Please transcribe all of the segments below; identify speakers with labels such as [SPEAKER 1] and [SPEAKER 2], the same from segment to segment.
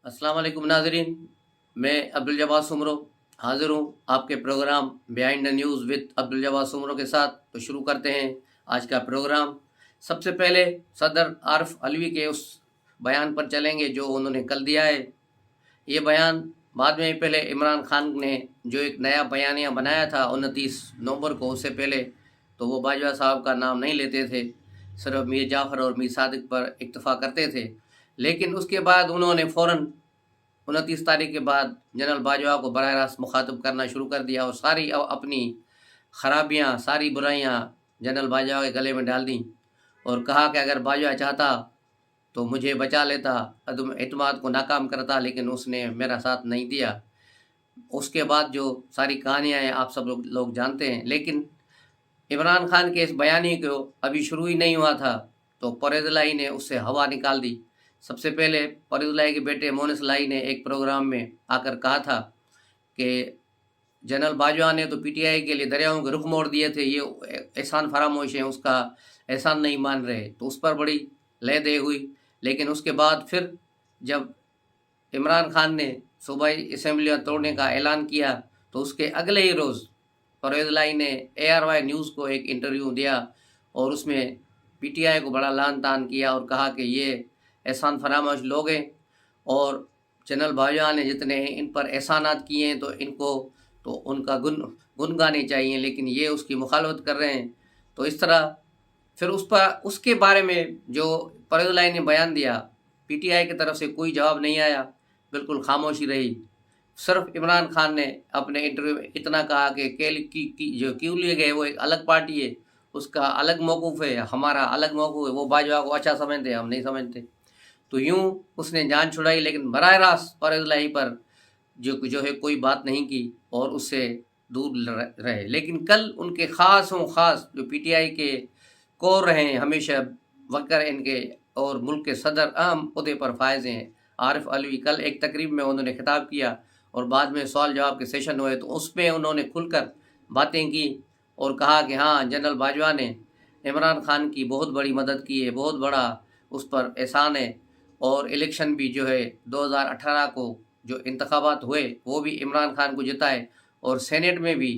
[SPEAKER 1] अस्सलाम वालेकुम नाजरीन, मैं अब्दुल जब्बार सुमरो हाज़िर हूँ आपके programme behind the news with Abdul Jabbar Soomro के साथ। तो शुरू करते हैं आज का प्रोग्राम। सबसे पहले सदर आरिफ अलवी के उस बयान पर चलेंगे जो उन्होंने कल दिया है। ये बयान बाद में पहले इमरान खान ने जो एक नया बयानिया बनाया था 29 नवंबर को, उससे पहले तो वो बाजवा साहब का नाम नहीं लेते थे, सिर्फ मीर जाफ़र और मीर सादिक पर इक्तफ़ा करते थे। लेकिन उसके बाद उन्होंने फ़ौरन 29 तारीख के बाद जनरल बाजवा को बराह रास्त मुखातब करना शुरू कर दिया और सारी अपनी खराबियाँ, सारी बुराइयाँ जनरल बाजवा के गले में डाल दी और कहा कि अगर बाजवा चाहता तो मुझे बचा लेता, अदम एतमाद को नाकाम करता, लेकिन उसने मेरा साथ नहीं दिया। उसके बाद जो सारी कहानियाँ हैं आप सब लोग जानते हैं। लेकिन इमरान खान के इस बयानी को अभी शुरू ही नहीं हुआ था तो परवेज़ इलाही ने उससे हवा निकाल दी। सबसे पहले परवेज़ इलाही के बेटे मोनिस इलाही ने एक प्रोग्राम में आकर कहा था कि जनरल बाजवा ने तो पीटीआई के लिए दरियाओं के रुख मोड़ दिए थे, ये एहसान फरामोश है, उसका एहसान नहीं मान रहे, तो उस पर बड़ी लय दे हुई। लेकिन उसके बाद फिर जब इमरान खान ने सूबाई असम्बलियाँ तोड़ने का ऐलान किया तो उसके अगले ही रोज़ परवेज़ इलाही ने ARY न्यूज़ को एक इंटरव्यू दिया और उसमें पीटीआई को बड़ा लान तान किया और कहा कि ये एहसान फरामोश लोग हैं और जनरल बाजवा ने जितने इन पर एहसानात किए हैं तो इनको तो उनका गुन गाने चाहिए, लेकिन ये उसकी मुखालफत कर रहे हैं। तो इस तरह फिर उसके बारे में जो परवेज़ इलाही ने बयान दिया, पीटीआई की तरफ से कोई जवाब नहीं आया, बिल्कुल खामोशी रही। सिर्फ इमरान खान ने अपने इंटरव्यू में इतना कहा कि जो क्यों लिए गए वो एक अलग पार्टी है, उसका अलग मौक़िफ़ है, हमारा अलग मौक़िफ़ है, वो बाजवा को अच्छा समझते हैं, हम नहीं समझते। तो यूँ उसने जान छुड़ाई, लेकिन बराह रास्त परवेज़ इलाही पर जो है कोई बात नहीं की और उससे दूर रहे। लेकिन कल उनके ख़ास जो पीटीआई के कोर रहे हैं हमेशा, वकर इनके और मुल्क के सदर अहम ओहदे पर फायज़ हैं, आरिफ अलवी, कल एक तकरीब में उन्होंने खिताब किया और बाद में सवाल जवाब के सेशन हुए तो उसमें उन्होंने खुलकर बातें की और कहा कि हाँ, जनरल बाजवा ने इमरान खान की बहुत बड़ी मदद की है, बहुत बड़ा उस पर एहसान है और इलेक्शन भी जो है 2018 को जो इंतखाबात हुए वो भी इमरान खान को जिताए और सेनेट में भी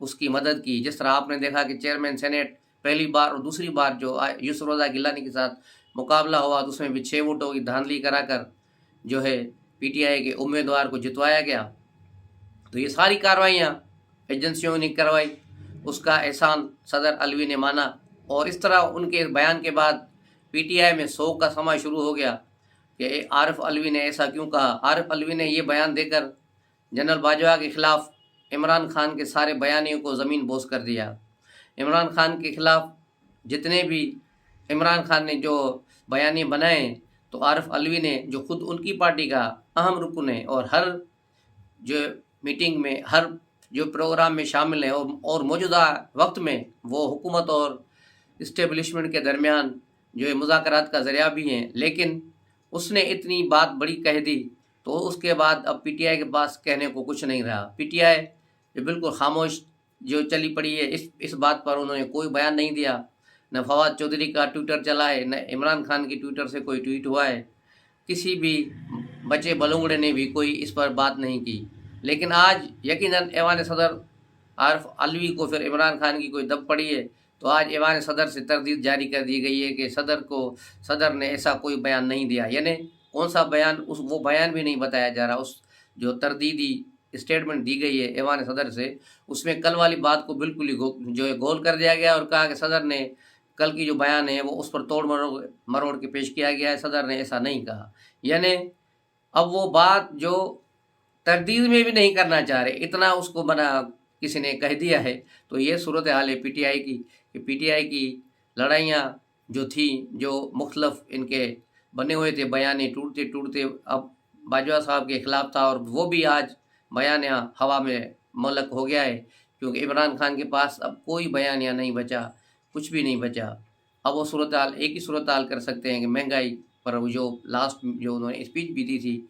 [SPEAKER 1] उसकी मदद की। जिस तरह आपने देखा कि चेयरमैन सेनेट पहली बार और दूसरी बार जो यूसुफ रज़ा गिलानी के साथ मुकाबला हुआ तो उसमें भी 6 वोटों की धांधली कराकर जो है पीटीआई के उम्मीदवार को जितवाया गया। तो ये सारी कार्रवाइयाँ एजेंसियों ने करवाई, उसका एहसान सदर अलवी ने माना और इस तरह उनके बयान के बाद पीटीआई में शोक का समय शुरू हो गया कि आरिफ अलवी ने ऐसा क्यों कहा। आरिफ अलवी ने ये बयान देकर जनरल बाजवा के ख़िलाफ़ इमरान खान के सारे बयानियों को ज़मीन बोस कर दिया। इमरान खान के ख़िलाफ़ जितने भी इमरान खान ने जो बयानी बनाए तो आरिफ अलवी ने, जो खुद उनकी पार्टी का अहम रुकन है और हर जो मीटिंग में, हर जो प्रोग्राम में शामिल है और मौजूदा वक्त में वो हुकूमत और इस्टेब्लिशमेंट के दरमियान जो है मुज़ाकरात का ज़रिया भी हैं, लेकिन उसने इतनी बात बड़ी कह दी तो उसके बाद अब पीटीआई के पास कहने को कुछ नहीं रहा। पीटीआई जो बिल्कुल खामोश जो चली पड़ी है, इस बात पर उन्होंने कोई बयान नहीं दिया। न फवाद चौधरी का ट्विटर चला है, न इमरान खान की ट्विटर से कोई ट्वीट हुआ है, किसी भी बचे बलूंगड़े ने भी कोई इस पर बात नहीं की। लेकिन आज यकीनन ऐवान सदर आरिफ अलवी को फिर इमरान खान की कोई दब पड़ी है तो आज ऐवान सदर से तरदीद जारी कर दी गई है कि सदर ने ऐसा कोई बयान नहीं दिया। यानी कौन सा बयान, वो बयान भी नहीं बताया जा रहा। उस जो तरदीदी स्टेटमेंट दी गई है ऐवान सदर से, उसमें कल वाली बात को बिल्कुल ही जो है गोल कर दिया गया और कहा कि सदर ने कल की जो बयान है वो उस पर तोड़ मरोड़ के पेश किया गया है, सदर ने ऐसा नहीं कहा। यानी अब वो बात जो तरदीद में भी नहीं करना चाह रहे, इतना उसको बना किसी ने कह दिया है। तो ये सूरत हाल है पीटीआई की कि पीटीआई की लड़ाइयाँ जो थी, जो मुख्तलफ इनके बने हुए थे बयाने, टूटते टूटते अब बाजवा साहब के ख़िलाफ़ था और वो भी आज बयानिया हवा में मुअल्लक़ हो गया है, क्योंकि इमरान खान के पास अब कोई बयानिया नहीं बचा, कुछ भी नहीं बचा। अब वो सूरत हाल एक ही सूरत हाल कर सकते हैं कि महंगाई पर वो जो लास्ट जो उन्होंने स्पीच भी दी थी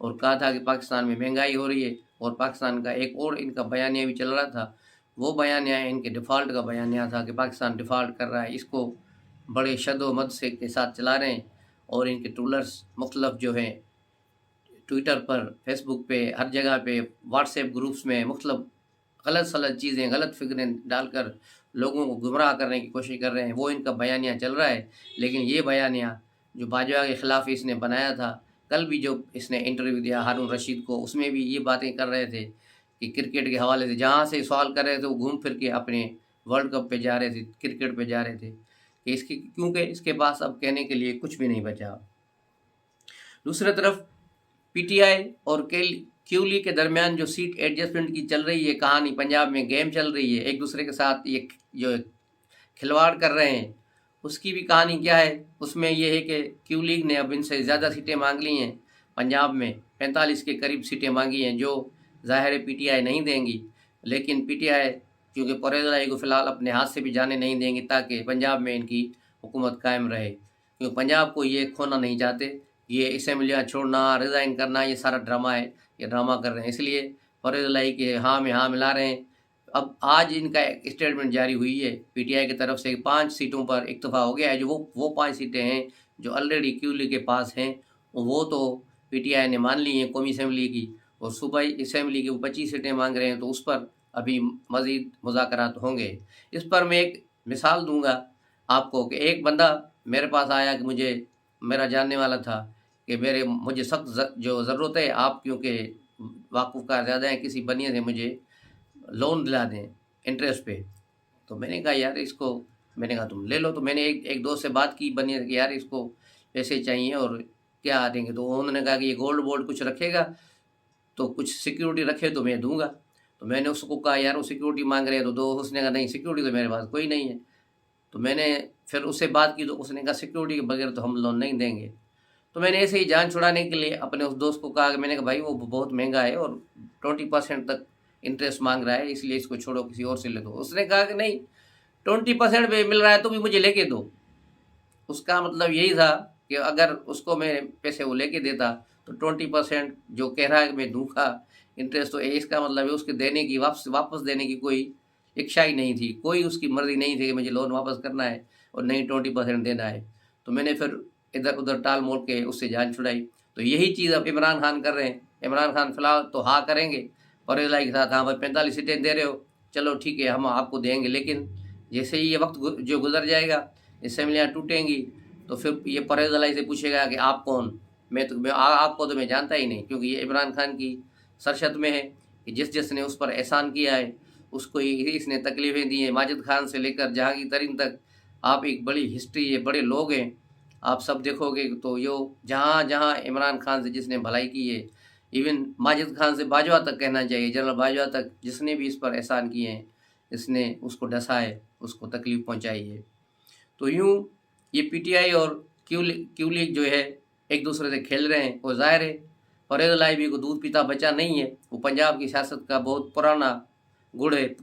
[SPEAKER 1] और कहा था कि पाकिस्तान में महंगाई हो रही है और पाकिस्तान का एक और इनका बयानिया भी चल रहा था, वो बयानिया इनके डिफ़ॉल्ट का बयानिया था कि पाकिस्तान डिफ़ॉल्ट कर रहा है, इसको बड़े शदो मद से के साथ चला रहे हैं और इनके टूलर्स मुख्तलफ जो हैं ट्विटर पर, फेसबुक पे, हर जगह पे, व्हाट्सएप ग्रुप्स में मुख्तलिफ गलत सलत चीज़ें, गलत फिक्रें डालकर लोगों को गुमराह करने की कोशिश कर रहे हैं। वो इनका बयानिया चल रहा है, लेकिन ये बयानिया जो बाजवा के ख़िलाफ़ इसने बनाया था, कल भी जो इसने इंटरव्यू दिया हारून रशीद को, उसमें भी ये बातें कर रहे थे कि क्रिकेट के हवाले से जहाँ से सवाल कर रहे थे वो घूम फिर के अपने वर्ल्ड कप पे जा रहे थे, क्रिकेट पे जा रहे थे कि इसकी, क्योंकि इसके पास अब कहने के लिए कुछ भी नहीं बचा। दूसरी तरफ पीटीआई और क्यू लीग के दरमियान जो सीट एडजस्टमेंट की चल रही है कहानी, पंजाब में गेम चल रही है, एक दूसरे के साथ ये जो खिलवाड़ कर रहे हैं, उसकी भी कहानी क्या है। उसमें यह है कि क्यू लीग ने अब इनसे ज़्यादा सीटें मांग ली हैं। पंजाब में 45 के करीब सीटें मांगी हैं, जो ज़ाहिर है पीटीआई नहीं देंगी, लेकिन पीटीआई क्योंकि परवेज़ इलाही को फ़िलहाल अपने हाथ से भी जाने नहीं देंगे ताकि पंजाब में इनकी हुकूमत कायम रहे, क्योंकि पंजाब को ये खोना नहीं चाहते। ये असेंबलियाँ छोड़ना, रिज़ाइन करना, ये सारा ड्रामा है, ये ड्रामा कर रहे हैं, इसलिए परवेज़ इलाही के हाँ में हाँ मिला रहे हैं। अब आज इनका एक स्टेटमेंट जारी हुई है पीटीआई की तरफ से, 5 सीटों पर इक्तफा हो गया है। जो वो 5 सीटें हैं जो ऑलरेडी क्यू लीग के पास हैं, वो तो पीटीआई ने मान ली हैं कौमी असेंबली की, और सूबाई असेंबली की वो 25 सीटें मांग रहे हैं, तो उस पर अभी मज़ीद मुज़ाकरात होंगे। इस पर मैं एक मिसाल दूंगा आपको कि एक बंदा मेरे पास आया कि मेरा जानने वाला था कि मुझे सख्त जो ज़रूरत है, आप क्योंकि वाक़ुफ़कार ज़्यादा हैं, किसी बनिए से मुझे लोन दिला दें इंटरेस्ट पे। तो मैंने कहा यार इसको, मैंने कहा तुम ले लो। तो मैंने एक दोस्त से बात की बनिए कि यार इसको पैसे चाहिए और क्या देंगे, तो उन्होंने कहा कि ये गोल्ड वोल्ड कुछ रखेगा तो कुछ सिक्योरिटी रखे तो मैं दूंगा। तो मैंने उसको कहा यार वो सिक्योरिटी मांग रहे हैं, तो उसने कहा नहीं सिक्योरिटी तो मेरे पास कोई नहीं है। तो मैंने फिर उससे बात की तो उसने कहा सिक्योरिटी के बगैर तो हम लोन नहीं देंगे। तो मैंने ऐसे ही जान छुड़ाने के लिए अपने उस दोस्त को कहा कि मैंने कहा भाई वो बहुत महंगा है और 20% तक इंटरेस्ट मांग रहा है, इसलिए इसको छोड़ो किसी और से ले दो। उसने कहा कि नहीं 20% पे मिल रहा है तो भी मुझे लेके दो। उसका मतलब यही था कि अगर उसको मैं पैसे वो लेके देता तो 20% जो कह रहा है कि मैं दूंगा इंटरेस्ट, तो इसका मतलब है उसके देने की वापस देने की कोई इच्छा ही नहीं थी, कोई उसकी मर्जी नहीं थी कि मुझे लोन वापस करना है और नहीं 20% देना है। तो मैंने फिर इधर उधर टाल मोड़ के उससे जान छुड़ाई। तो यही चीज़ अब इमरान खान कर रहे हैं। इमरान खान फिलहाल तो हाँ करेंगे परवेज़ इलाही के साथ, हाँ भाई 45 सीटें दे रहे हो, चलो ठीक है हम आपको देंगे, लेकिन जैसे ही ये वक्त जो गुजर जाएगा, असेंबलियाँ टूटेंगी, तो फिर ये परवेज़ इलाही से पूछेगा कि आप कौन। आपको तो मैं जानता ही नहीं, क्योंकि ये इमरान खान की सरशत में है कि जिसने उस पर एहसान किया है उसको ही इसने तकलीफ़ें दी हैं। माजिद खान से लेकर जहांगीर तरीन तक आप एक बड़ी हिस्ट्री है, बड़े लोग हैं, आप सब देखोगे तो यो जहाँ जहाँ इमरान खान से जिसने भलाई की है, इवन माजिद खान से बाजवा तक कहना चाहिए, जनरल बाजवा तक, जिसने भी इस पर एहसान किए हैं इसने उसको डसा है, उसको तकलीफ़ पहुँचाई है। तो यूँ ये पीटीआई और क्यू लीग जो है एक दूसरे से खेल रहे हैं, और ज़ाहिर है परवेज़ इलाही भी को दूध पीता बचा नहीं है। वो पंजाब की सियासत का बहुत पुराना गुड़ है,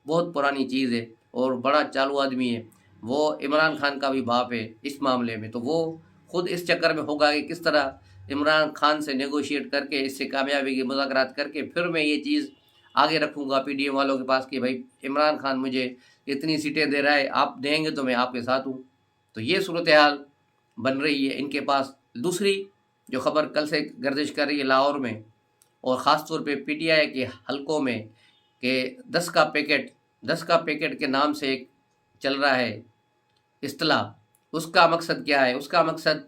[SPEAKER 1] बहुत पुरानी चीज़ है और बड़ा चालू आदमी है। वो इमरान खान का भी बाप है इस मामले में, तो वो खुद इस चक्कर में होगा कि किस तरह इमरान खान से नेगोशिएट करके, इससे कामयाबी की मुज़ाकरात करके फिर मैं ये चीज़ आगे रखूँगा पीडीएम वालों के पास कि भाई इमरान खान मुझे इतनी सीटें दे रहा है, आप देंगे तो मैं आपके साथ हूँ। तो ये सूरत हाल बन रही है इनके पास। दूसरी जो खबर कल से गर्दिश कर रही है लाहौर में, और ख़ास तौर पे पीटीआई के हलकों में, कि 10 का पैकेट के नाम से एक चल रहा है इस्तिलाह। उसका मकसद क्या है? उसका मकसद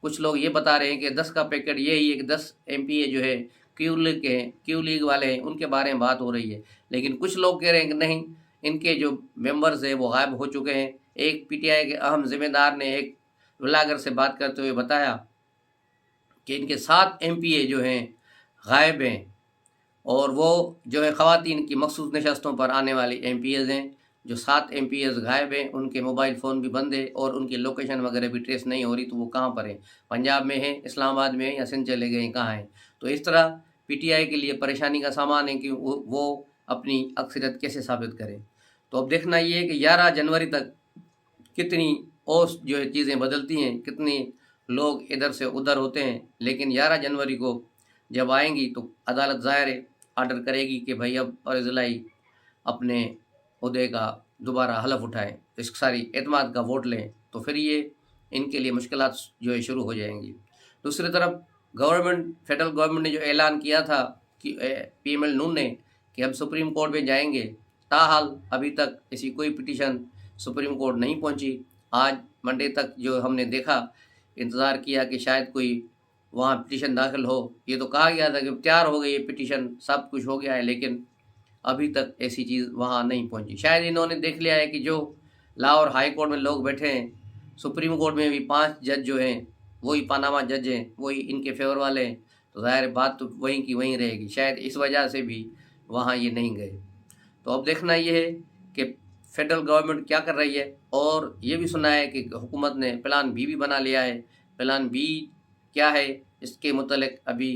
[SPEAKER 1] कुछ लोग ये बता रहे हैं कि 10 का पैकेट यही है कि 10 एमपीए जो है क्यू लीग वाले हैं, उनके बारे में बात हो रही है। लेकिन कुछ लोग कह रहे हैं कि नहीं, इनके जो मेंबर्स हैं वो गायब हो चुके हैं। एक पीटीआई के अहम जिम्मेदार ने एक व्लागर से बात करते हुए बताया कि इनके 7 एमपीए जो हैं गायब हैं, और वो जो है ख़वातीन की मखसूस नशस्तों पर आने वाली एमपीएज़ हैं। जो 7 एमपीएज़ गायब हैं, उनके मोबाइल फ़ोन भी बंद है और उनकी लोकेशन वगैरह भी ट्रेस नहीं हो रही, तो वो कहाँ पर हैं? पंजाब में हैं, इस्लामाबाद में हैं, या सिंध चले गए हैं, कहाँ हैं? तो इस तरह पीटीआई के लिए परेशानी का सामान है कि वो अपनी अक्सरियत कैसे साबित करें। तो अब देखना ये है कि 11 जनवरी तक कितनी और जो है चीज़ें बदलती हैं, कितने लोग इधर से उधर होते हैं। लेकिन 11 जनवरी को जब आएंगी तो अदालत ज़ाहिर है आर्डर करेगी कि भाई अब परवेज़ इलाही अपने उहदे का दोबारा हलफ उठाएं, इस सारी एतमाद का वोट लें, तो फिर ये इनके लिए मुश्किलात जो है शुरू हो जाएंगी। दूसरी तरफ फेडरल गवर्नमेंट ने जो ऐलान किया था कि PML नून ने कि हम सुप्रीम कोर्ट में जाएंगे, ताहाल अभी तक ऐसी कोई पिटीशन सुप्रीम कोर्ट नहीं पहुंची। आज मंडे तक जो हमने देखा, इंतज़ार किया कि शायद कोई वहाँ पिटीशन दाखिल हो। ये तो कहा गया था कि तैयार हो गई ये पिटीशन, सब कुछ हो गया है, लेकिन अभी तक ऐसी चीज़ वहाँ नहीं पहुँची। शायद इन्होंने देख लिया है कि जो लाहौर हाई कोर्ट में लोग बैठे हैं, सुप्रीम कोर्ट में भी 5 जज जो हैं वही पनामा जज हैं, वही इनके फेवर वाले हैं, तो ज़ाहिर बात तो वहीं की वहीं रहेगी। शायद इस वजह से भी वहाँ ये नहीं गए। तो अब देखना ये है कि फेडरल गवर्नमेंट क्या कर रही है। और ये भी सुना है कि हुकूमत ने प्लान बी भी बना लिया है। प्लान बी क्या है इसके मुतल्लिक अभी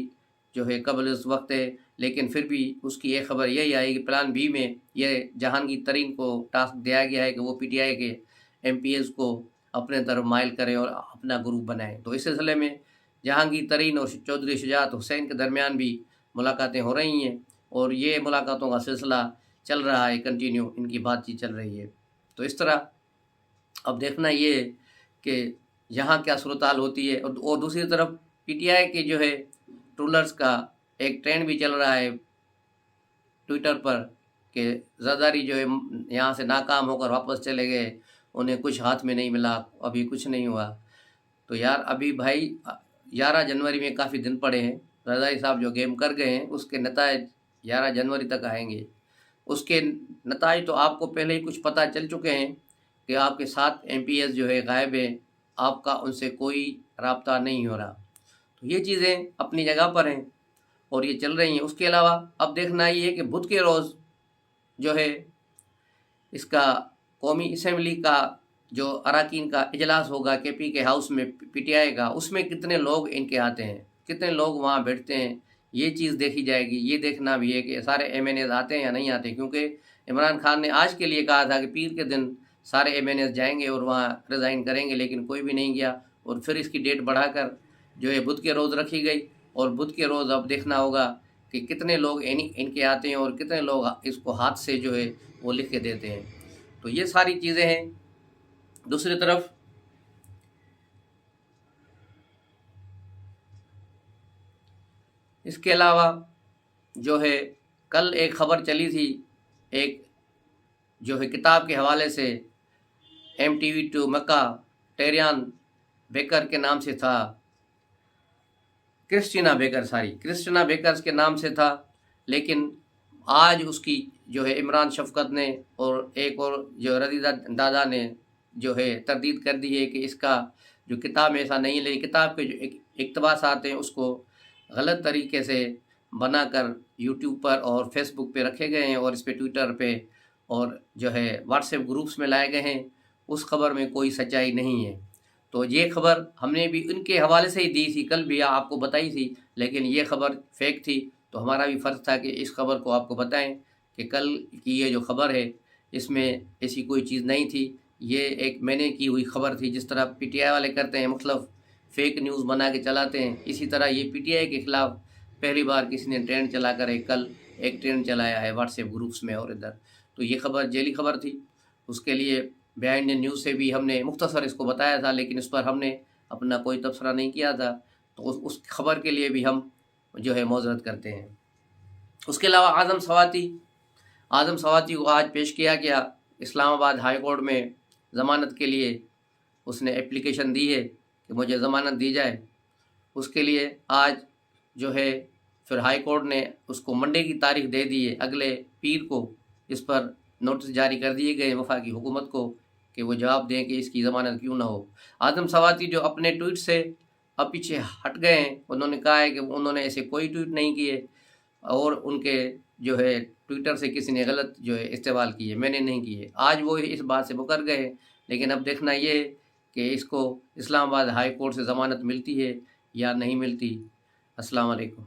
[SPEAKER 1] जो है कबल इस वक्त है, लेकिन फिर भी उसकी एक खबर यही आई कि प्लान बी में ये जहांगीर तरीन को टास्क दिया गया है कि वो PTI के MPs को अपने तरफ माइल करें और अपना ग्रुप बनाएं। तो इस सिलसिले में जहांगीर तरीन और चौधरी शुजात हुसैन के दरमियान भी मुलाकातें हो रही हैं और ये मुलाकातों का सिलसिला चल रहा है, कंटिन्यू इनकी बातचीत चल रही है। तो इस तरह अब देखना ये है कि यहाँ क्या सूरत हाल होती है। और दूसरी तरफ PTI के जो है ट्रोलर्स का एक ट्रेंड भी चल रहा है ट्विटर पर कि ज़रदारी जो है यहाँ से नाकाम होकर वापस चले गए, उन्हें कुछ हाथ में नहीं मिला, अभी कुछ नहीं हुआ। तो यार अभी भाई 11 जनवरी में काफ़ी दिन पड़े हैं। ज़रदारी साहब जो गेम कर गए हैं उसके नतायज 11 जनवरी तक आएंगे। उसके नतायज तो आपको पहले ही कुछ पता चल चुके हैं कि आपके 7 MPs जो है गायब हैं, आपका उनसे कोई राब्ता नहीं हो रहा। तो ये चीज़ें अपनी जगह पर हैं और ये चल रही हैं। उसके अलावा अब देखना ये है कि बुध के रोज़ जो है इसका कौमी असम्बली का जो अरकान का इजलास होगा KP के हाउस में PTI का, उसमें कितने लोग इनके आते हैं, कितने लोग वहाँ बैठते हैं, ये चीज़ देखी जाएगी। ये देखना भी है कि सारे MNAs आते हैं या नहीं आते, क्योंकि इमरान खान ने आज के लिए कहा था कि पीर के दिन सारे MNAs जाएंगे और वहाँ रिज़ाइन करेंगे, लेकिन कोई भी नहीं गया और फिर इसकी डेट बढ़ाकर जो है बुध के रोज़ रखी गई। और बुध के रोज़ अब देखना होगा कि कितने लोग इनके आते हैं और कितने लोग इसको हाथ से जो है वो लिख के देते हैं। तो ये सारी चीज़ें हैं। दूसरी तरफ इसके अलावा जो है कल एक ख़बर चली थी, एक जो है किताब के हवाले से MTV टू मक्का टेरियन बेकर के नाम से था, क्रिस्टीना बेकर्स के नाम से था, लेकिन आज उसकी जो है इमरान शफकत ने और एक और जो रदीदा दादा ने जो है तरदीद कर दी है कि इसका जो किताब में ऐसा नहीं है, लेकिन किताब के जो इक़्तिबास आते हैं उसको गलत तरीके से बनाकर यूट्यूब पर और फेसबुक पे रखे गए हैं और इस पे ट्विटर पे और जो है व्हाट्सएप ग्रुप्स में लाए गए हैं। उस खबर में कोई सच्चाई नहीं है। तो ये खबर हमने भी उनके हवाले से ही दी थी, कल भी आपको बताई थी, लेकिन ये खबर फेक थी। तो हमारा भी फ़र्ज़ था कि इस खबर को आपको बताएं कि कल की ये जो खबर है इसमें ऐसी कोई चीज़ नहीं थी। ये एक मैंने की हुई खबर थी। जिस तरह PTI वाले करते हैं, मतलब फेक न्यूज़ बना के चलाते हैं, इसी तरह ये PTI के ख़िलाफ़ पहली बार किसी ने ट्रेंड चला कर कल एक ट्रेंड चलाया है व्हाट्सएप ग्रुप्स में और इधर। तो ये खबर जेली खबर थी। उसके लिए बिहाइंड द न्यूज़ से भी हमने मुख्तसर इसको बताया था, लेकिन इस पर हमने अपना कोई तबसरा नहीं किया था। तो उस खबर के लिए भी हम जो है मौज़रत करते हैं। उसके अलावा आज़म सवाती को आज पेश किया गया इस्लामाबाद हाई कोर्ट में ज़मानत के लिए। उसने एप्लीकेशन दी है कि मुझे ज़मानत दी जाए। उसके लिए आज जो है फिर हाई कोर्ट ने उसको मंडे की तारीख दे दी है, अगले पीर को इस पर नोटिस जारी कर दिए गए वफाकी हुकूमत को कि वो जवाब दें कि इसकी ज़मानत क्यों ना हो। आज़म सवाती जो अपने ट्वीट से अब पीछे हट गए हैं, उन्होंने कहा है कि उन्होंने ऐसे कोई ट्वीट नहीं किए और उनके जो है ट्विटर से किसी ने गलत जो है इस्तेमाल किए, मैंने नहीं किए। आज वो इस बात से मुकर गए हैं, लेकिन अब देखना ये है कि इसको इस्लामाबाद हाई कोर्ट से ज़मानत मिलती है या नहीं मिलती। अस्सलाम वालेकुम।